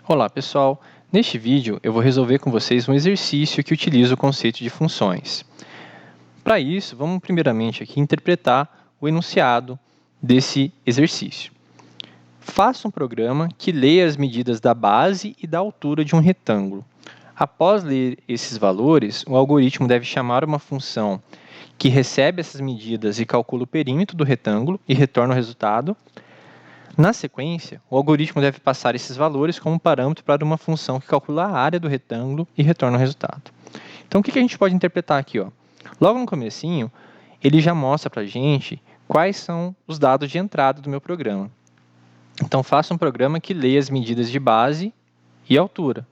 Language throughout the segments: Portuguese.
Olá pessoal, neste vídeo eu vou resolver com vocês um exercício que utiliza o conceito de funções. Para isso, vamos primeiramente aqui interpretar o enunciado desse exercício. Faça um programa que leia as medidas da base e da altura de um retângulo. Após ler esses valores, o algoritmo deve chamar uma função que recebe essas medidas e calcula o perímetro do retângulo e retorna o resultado. Na sequência, o algoritmo deve passar esses valores como parâmetro para uma função que calcula a área do retângulo e retorna o resultado. Então, o que a gente pode interpretar aqui? Logo no comecinho, ele já mostra para a gente quais são os dados de entrada do meu programa. Então, faça um programa que leia as medidas de base e altura.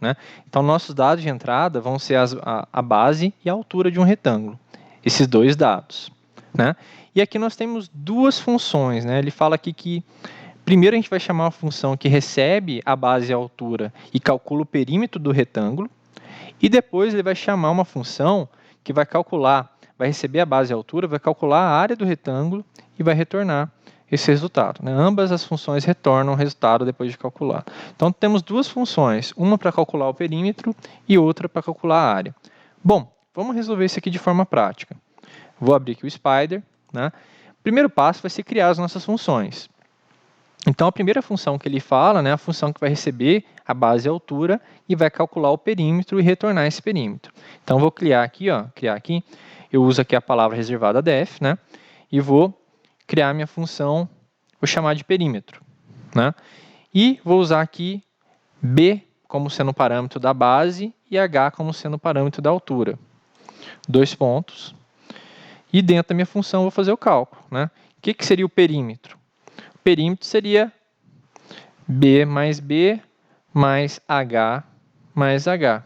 Então, nossos dados de entrada vão ser a base e a altura de um retângulo. Esses dois dados. E aqui nós temos duas funções. Ele fala aqui que primeiro a gente vai chamar uma função que recebe a base e a altura e calcula o perímetro do retângulo. E depois ele vai chamar uma função que vai receber a base e a altura, vai calcular a área do retângulo e vai retornar esse resultado. Ambas as funções retornam o resultado depois de calcular. Então temos duas funções, uma para calcular o perímetro e outra para calcular a área. Bom, vamos resolver isso aqui de forma prática. Vou abrir aqui o Spider. O primeiro passo vai ser criar as nossas funções. Então, a primeira função que ele fala é a função que vai receber a base e a altura e vai calcular o perímetro e retornar esse perímetro. Então, vou criar aqui, eu uso aqui a palavra reservada def, e vou criar minha função, vou chamar de perímetro. E vou usar aqui b como sendo o parâmetro da base e h como sendo o parâmetro da altura. 2 pontos. E dentro da minha função, eu vou fazer o cálculo. O que seria o perímetro? O perímetro seria b mais h mais h.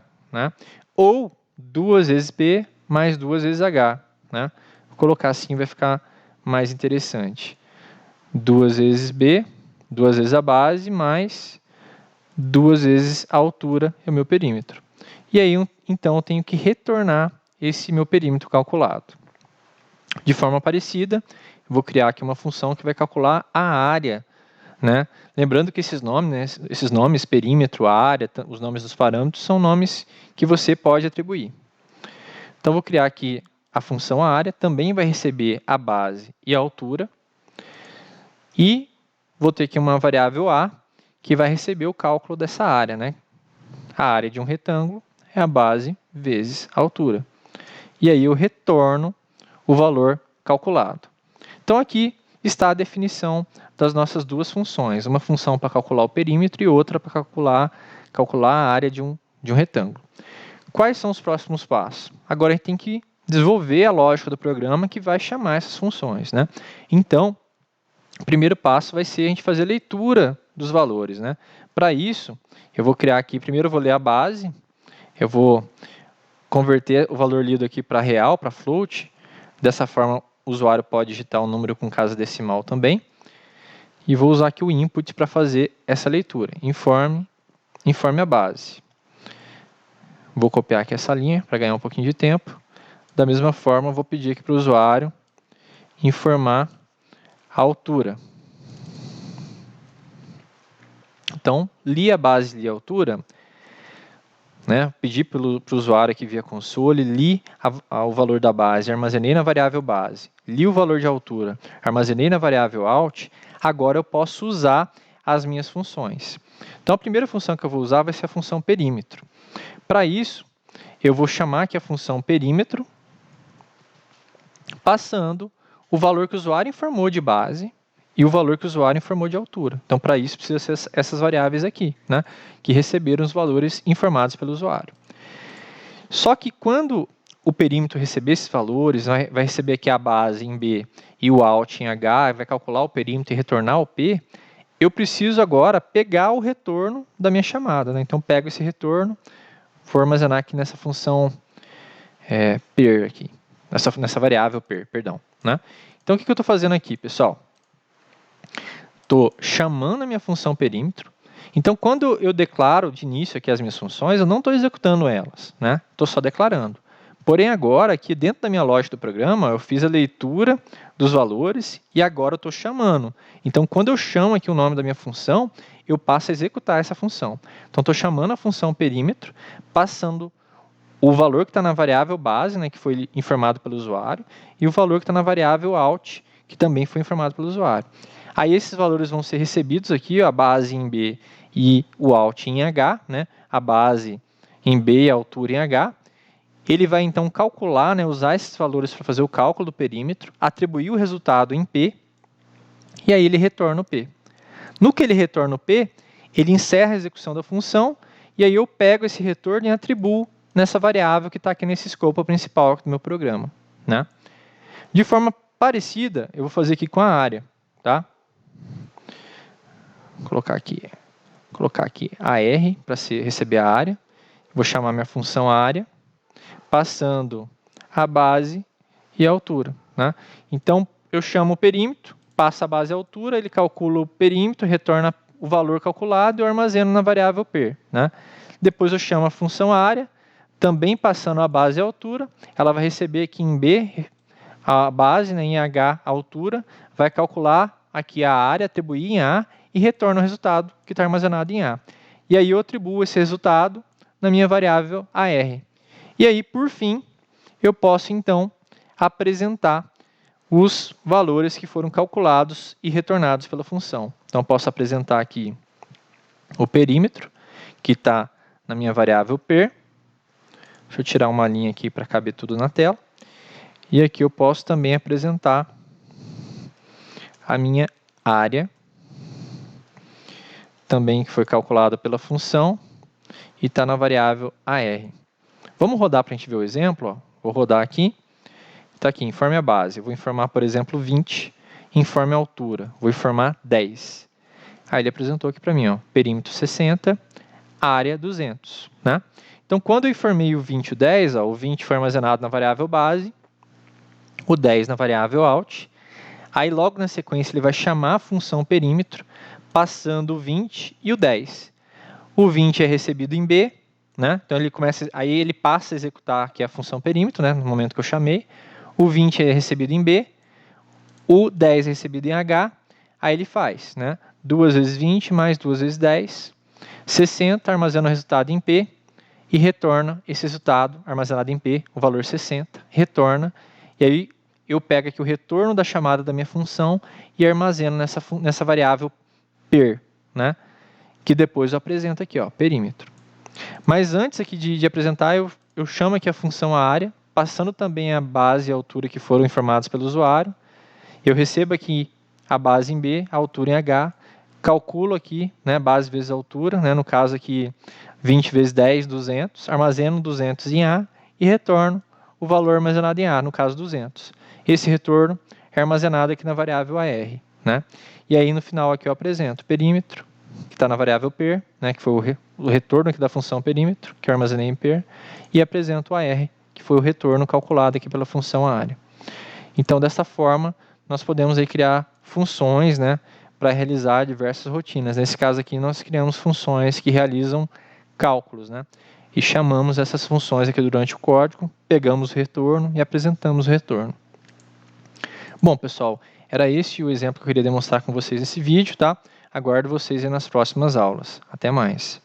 Ou 2 vezes b mais 2 vezes h. Vou colocar assim, vai ficar mais interessante. 2 vezes b, 2 vezes a base, mais 2 vezes a altura é o meu perímetro. E aí, então, eu tenho que retornar esse meu perímetro calculado. De forma parecida, vou criar aqui uma função que vai calcular a área. Lembrando que esses nomes, perímetro, área, os nomes dos parâmetros, são nomes que você pode atribuir. Então, vou criar aqui a função área, também vai receber a base e a altura. E vou ter aqui uma variável a, que vai receber o cálculo dessa área. A área de um retângulo é a base vezes a altura. E aí eu retorno o valor calculado. Então, aqui está a definição das nossas duas funções. Uma função para calcular o perímetro e outra para calcular a área de um retângulo. Quais são os próximos passos? Agora, a gente tem que desenvolver a lógica do programa que vai chamar essas funções. Então, o primeiro passo vai ser a gente fazer a leitura dos valores. Para isso, eu vou criar aqui, primeiro eu vou ler a base, eu vou converter o valor lido aqui para real, para float. Dessa forma, o usuário pode digitar um número com casa decimal também. E vou usar aqui o input para fazer essa leitura. Informe a base. Vou copiar aqui essa linha para ganhar um pouquinho de tempo. Da mesma forma, vou pedir aqui para o usuário informar a altura. Então, li a base e li a altura. Pedi para o usuário aqui via console, li o valor da base, armazenei na variável base, li o valor de altura, armazenei na variável alt, agora eu posso usar as minhas funções. Então, a primeira função que eu vou usar vai ser a função perímetro. Para isso, eu vou chamar aqui a função perímetro, passando o valor que o usuário informou de base e o valor que o usuário informou de altura. Então, para isso, precisa ser essas variáveis aqui, que receberam os valores informados pelo usuário. Só que quando o perímetro receber esses valores, vai receber aqui a base em B e o alt em H, vai calcular o perímetro e retornar o P, eu preciso agora pegar o retorno da minha chamada. Então, pego esse retorno, vou armazenar aqui nessa função per, aqui, nessa variável per, perdão. Então, o que eu estou fazendo aqui, pessoal? Estou chamando a minha função perímetro. Então, quando eu declaro de início aqui as minhas funções, eu não estou executando elas. Estou só declarando. Porém, agora, aqui dentro da minha lógica do programa, eu fiz a leitura dos valores e agora eu estou chamando. Então, quando eu chamo aqui o nome da minha função, eu passo a executar essa função. Então, estou chamando a função perímetro, passando o valor que está na variável base, né, que foi informado pelo usuário, e o valor que está na variável out, que também foi informado pelo usuário. Aí esses valores vão ser recebidos aqui, a base em B e o out em H, né, a base em B e a altura em H. Ele vai então calcular, né, usar esses valores para fazer o cálculo do perímetro, atribuir o resultado em P, e aí ele retorna o P. No que ele retorna o P, ele encerra a execução da função, e aí eu pego esse retorno e atribuo nessa variável que está aqui nesse escopo principal do meu programa, né? De forma parecida, eu vou fazer aqui com a área, tá? Vou colocar aqui AR para receber a área. Vou chamar minha função área, passando a base e a altura, né? Então, eu chamo o perímetro, passa a base e a altura, ele calcula o perímetro, retorna o valor calculado e eu armazeno na variável per, né? Depois eu chamo a função área, também passando a base e a altura, ela vai receber aqui em B a base, né, em H a altura, vai calcular aqui a área, atribuir em A e retorna o resultado que está armazenado em A. E aí eu atribuo esse resultado na minha variável AR. E aí, por fim, eu posso então apresentar os valores que foram calculados e retornados pela função. Então, posso apresentar aqui o perímetro, que está na minha variável per. Deixa eu tirar uma linha aqui para caber tudo na tela. E aqui eu posso também apresentar a minha área, também que foi calculada pela função, e está na variável AR. Vamos rodar para a gente ver o exemplo? Ó. Vou rodar aqui. Está aqui, informe a base. Vou informar, por exemplo, 20. Informe a altura. Vou informar 10. Aí ele apresentou aqui para mim, ó, perímetro 60, área 200. Né? Então, quando eu informei o 20 e o 10, ó, o 20 foi armazenado na variável base, o 10 na variável out. Aí, logo na sequência, ele vai chamar a função perímetro, passando o 20 e o 10. O 20 é recebido em B, né? Então, aí ele passa a executar aqui a função perímetro, né, no momento que eu chamei. O 20 é recebido em B, o 10 é recebido em H, aí ele faz, né? 2 vezes 20 mais 2 vezes 10, 60, armazena o resultado em P e retorna esse resultado armazenado em P, o valor 60, retorna, e aí eu pego aqui o retorno da chamada da minha função e armazeno nessa variável per, né? Que depois eu apresento aqui, ó, perímetro. Mas antes aqui de apresentar, eu chamo aqui a função área, passando também a base e a altura que foram informados pelo usuário. Eu recebo aqui a base em B, a altura em H, calculo aqui, né, base vezes altura, né, no caso aqui 20 vezes 10, 200, armazeno 200 em A e retorno o valor armazenado em A, no caso 200. Esse retorno é armazenado aqui na variável AR. Né? E aí no final aqui eu apresento o perímetro, que está na variável per, né, que foi o retorno aqui da função perímetro, que eu armazenei em per, e apresento o AR, que foi o retorno calculado aqui pela função área. Então, dessa forma, nós podemos aí criar funções, né, para realizar diversas rotinas. Nesse caso aqui, nós criamos funções que realizam cálculos, né, e chamamos essas funções aqui durante o código, pegamos o retorno e apresentamos o retorno. Bom, pessoal, era esse o exemplo que eu queria demonstrar com vocês nesse vídeo, tá? Aguardo vocês aí nas próximas aulas. Até mais!